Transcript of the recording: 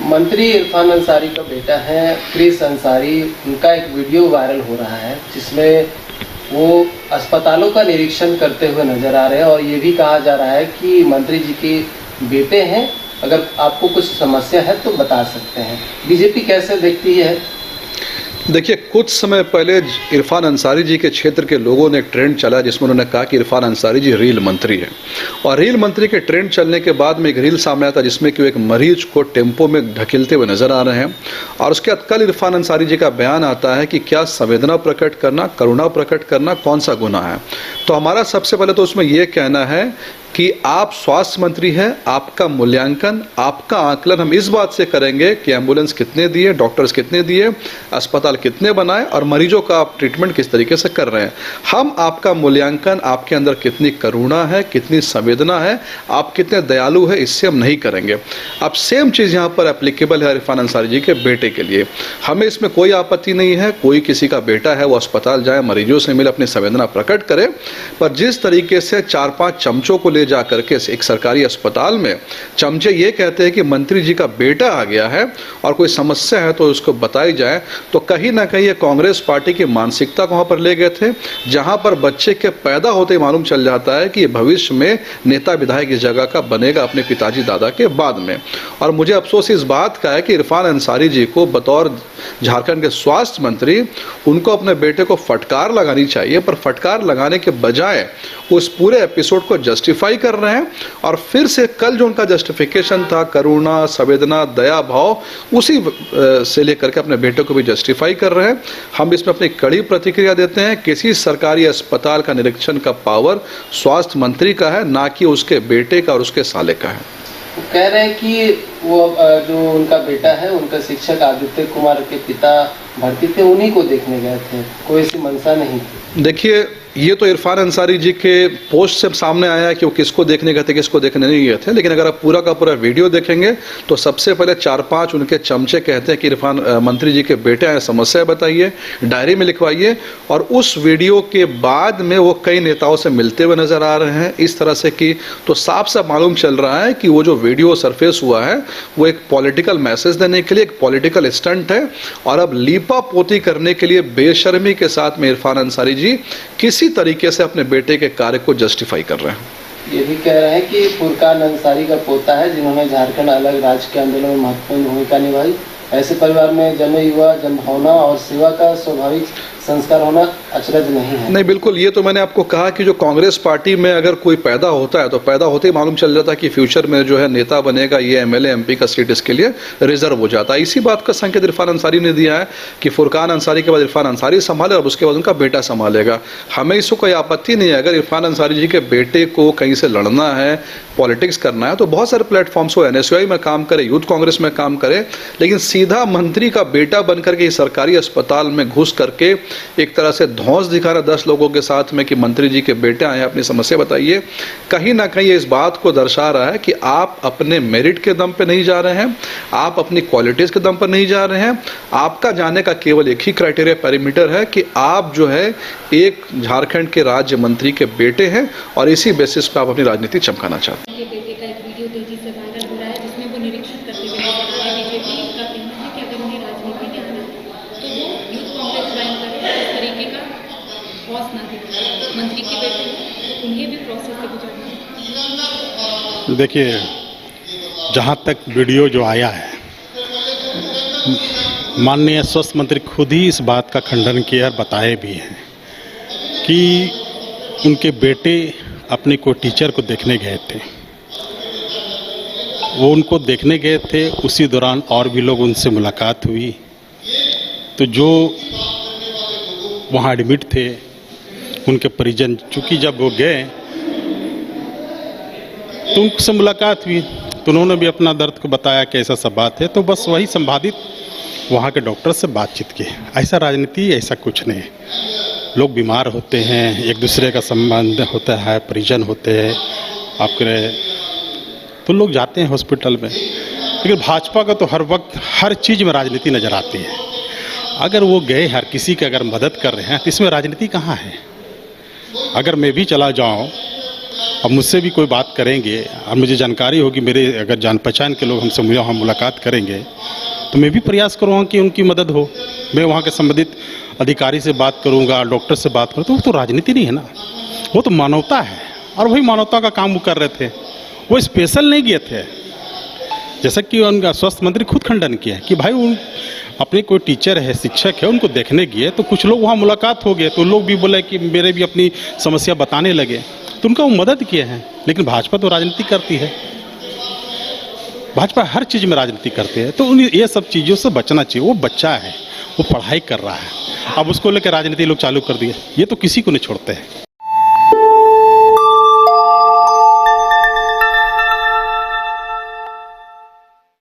मंत्री इरफान अंसारी का बेटा है क्रिस अंसारी, उनका एक वीडियो वायरल हो रहा है जिसमें वो अस्पतालों का निरीक्षण करते हुए नजर आ रहे हैं और ये भी कहा जा रहा है कि मंत्री जी के बेटे हैं, अगर आपको कुछ समस्या है तो बता सकते हैं। बीजेपी कैसे देखती है? देखिए, कुछ समय पहले इरफान अंसारी जी के क्षेत्र के लोगों ने एक ट्रेंड चला जिसमें उन्होंने कहा कि इरफान अंसारी जी रील मंत्री हैं, और रील मंत्री के ट्रेंड चलने के बाद में एक रील सामने आता जिसमें कि वो एक मरीज को टेम्पो में ढकेलते हुए नजर आ रहे हैं, और उसके बाद कल इरफान अंसारी जी का बयान आता है कि क्या संवेदना प्रकट करना, करुणा प्रकट करना कौन सा गुनाह है। तो हमारा सबसे पहले तो उसमें यह कहना है कि आप स्वास्थ्य मंत्री हैं, आपका मूल्यांकन, आपका आकलन हम इस बात से करेंगे कि एम्बुलेंस कितने दिए, डॉक्टर्स कितने दिए, अस्पताल कितने बनाए और मरीजों का आप ट्रीटमेंट किस तरीके से कर रहे हैं। हम आपका मूल्यांकन, आपके अंदर कितनी करुणा है, कितनी संवेदना है, आप कितने दयालु है, इससे हम नहीं करेंगे। अब सेम चीज़ यहाँ पर एप्लीकेबल है इरफान अंसारी जी के बेटे के लिए। हमें इसमें कोई आपत्ति नहीं है, कोई किसी का बेटा है वो अस्पताल जाए, मरीजों से मिले, अपनी संवेदना प्रकट करे, पर जिस तरीके से 4-5 चमचों को ले जा करके एक सरकारी अस्पताल में चमचे ये कहते हैं कि मंत्री जी का बेटा आ गया है और कोई समस्या है तो उसको बताई जाए, तो कहीं ना कहीं ये कांग्रेस पार्टी की मानसिकता को वहां पर ले गए थे, जहां पर बच्चे के पैदा होते ही मालूम चल जाता है कि ये भविष्य में नेता विधायक इस जगह का बनेगा अपने पिताजी दादा के बाद में। और मुझे अफसोस इस बात का है कि इरफान अंसारी जी को बतौर झारखंड के स्वास्थ्य मंत्री उनको अपने बेटे को फटकार लगानी चाहिए, पर फटकार लगाने के बजाय उस पूरे एपिसोड को जस्टिफाई कर रहे हैं, और फिर से कल जो उनका जस्टिफिकेशन था करुणा, संवेदना, दया भाव, उसी से लेकर के अपने बेटे को भी जस्टिफाई कर रहे हैं। हम इसमें अपनी कड़ी प्रतिक्रिया देते हैं। किसी सरकारी अस्पताल का निरीक्षण का पावर स्वास्थ्य मंत्री का है, ना कि उसके बेटे का और उसके साले का है। वो कह रहे हैं कि वो जो उनका बेटा है, उनका शिक्षक आदित्य कुमार के पिता भर्ती थे, उन्हीं को देखने गए थे, कोई ऐसी मंशा नहीं थी। देखिए, ये तो इरफान अंसारी जी के पोस्ट से सामने आया है कि वो किसको देखने गए थे, किसको देखने नहीं गए थे, लेकिन अगर आप पूरा का पूरा वीडियो देखेंगे तो सबसे पहले 4-5 उनके चमचे कहते हैं कि इरफान मंत्री जी के बेटे आए, समस्या बताइए, डायरी में लिखवाइए, और उस वीडियो के बाद में वो कई नेताओं से मिलते हुए नजर आ रहे हैं इस तरह से कि, तो साफ साफ मालूम चल रहा है कि वो जो वीडियो सरफेस हुआ है वो एक पॉलिटिकल मैसेज देने के लिए एक पॉलिटिकल स्टंट है, और अब लीपा पोती करने के लिए बेशर्मी के साथ में इरफान अंसारी जी किसी तरीके से अपने बेटे के कार्य को जस्टिफाई कर रहे हैं। ये भी कह रहे हैं कि फुरकान अंसारी का पोता है जिन्होंने झारखंड अलग राज्य के आंदोलन में महत्वपूर्ण भूमिका निभाई। ऐसे परिवार में जन्मे युवा जनभावना और सेवा का स्वाभाविक संस्कार होना अचरज नहीं है। नहीं, बिल्कुल, ये तो मैंने आपको कहा कि जो कांग्रेस पार्टी में अगर कोई पैदा होता है तो पैदा होते ही मालूम चल जाता है कि फ्यूचर में जो है नेता बनेगा, ये एमएलए एमपी का सीट इसके लिए रिजर्व हो जाता है। इसी बात का संकेत इरफान अंसारी ने दिया है कि फुरकान अंसारी के बाद इरफान अंसारी संभाले और उसके बाद उनका बेटा संभालेगा। हमें इसको कोई आपत्ति नहीं है। अगर इरफान अंसारी जी के बेटे को कहीं से लड़ना है, पॉलिटिक्स करना है, तो बहुत सारे प्लेटफॉर्म्स हो, एनएसयूआई में काम करे, यूथ कांग्रेस में काम करे, लेकिन सीधा मंत्री का बेटा बनकर के सरकारी अस्पताल में घुस करके एक तरह से धौंस दिखाना 10 लोगों के साथ में कि मंत्री जी के बेटे आए, अपनी समस्या बताइए, कहीं ना कहीं इस बात को दर्शा रहा है कि आप अपने मेरिट के दम पे नहीं जा रहे हैं, आप अपनी क्वालिटीज के दम पर नहीं जा रहे हैं। आपका जाने का केवल एक ही क्राइटेरिया पैरामीटर है कि आप जो है एक झारखंड के राज्य मंत्री के बेटे हैं, और इसी बेसिस पर आप अपनी राजनीति चमकाना चाहते हैं। ये बेटे का एक वीडियो तेजी से वायरल हो रहा है जिसमें वो निरीक्षण करते हुए नजर आ रहे हैं। बीजेपी का कहना है कि अगर उन्हें राजनीति में आना है तो वो यूथ कांग्रेस ज्वाइन करें, इस तरीके का बॉस ना दिखाए। मंत्री के बेटे तो उन्हें भी प्रोसेस से गुजरना है। देखिए, जहाँ तक वीडियो जो आया है, माननीय स्वास्थ्य मंत्री खुद ही इस बात का खंडन किया और बताए भी हैं कि उनके बेटे अपने को टीचर को देखने गए थे। वो उनको देखने गए थे, उसी दौरान और भी लोग उनसे मुलाकात हुई, तो जो वहाँ एडमिट थे उनके परिजन, चूँकि जब वो गए तो उनसे मुलाकात हुई, तो उन्होंने भी अपना दर्द को बताया कि ऐसा सब बात है, तो बस वही संवादित वहाँ के डॉक्टर से बातचीत की। ऐसा राजनीति, ऐसा कुछ नहीं। लोग बीमार होते हैं, एक दूसरे का संबंध होता है, परिजन होते हैं आपके, तो लोग जाते हैं हॉस्पिटल में। लेकिन भाजपा का तो हर वक्त हर चीज़ में राजनीति नज़र आती है। अगर वो गए हर किसी की अगर मदद कर रहे हैं तो इसमें राजनीति कहाँ है? अगर मैं भी चला जाऊँ अब मुझसे भी कोई बात करेंगे और मुझे जानकारी होगी, मेरे अगर जान पहचान के लोग हमसे वहाँ मुलाकात करेंगे तो मैं भी प्रयास करूँगा कि उनकी मदद हो। मैं वहाँ के संबंधित अधिकारी से बात करूँगा, डॉक्टर से बात करूँ, तो वो तो राजनीति नहीं है ना, वो तो मानवता है। और वही मानवता का काम वो कर रहे थे, वो स्पेशल नहीं गए थे। जैसा कि उनका स्वास्थ्य मंत्री खुद खंडन किया कि भाई उन अपने कोई टीचर है, शिक्षक है, उनको देखने गए तो कुछ लोग वहाँ मुलाकात हो गए, तो लोग भी बोले कि मेरे भी अपनी समस्या बताने लगे, तो उनका वो मदद किए हैं। लेकिन भाजपा तो राजनीति करती है, भाजपा हर चीज़ में राजनीति करते हैं, तो उन्हें ये सब चीज़ों से बचना चाहिए। वो बच्चा है, वो पढ़ाई कर रहा है, अब उसको लेकर राजनीति लोग चालू कर दिए, ये तो किसी को नहीं छोड़ते हैं।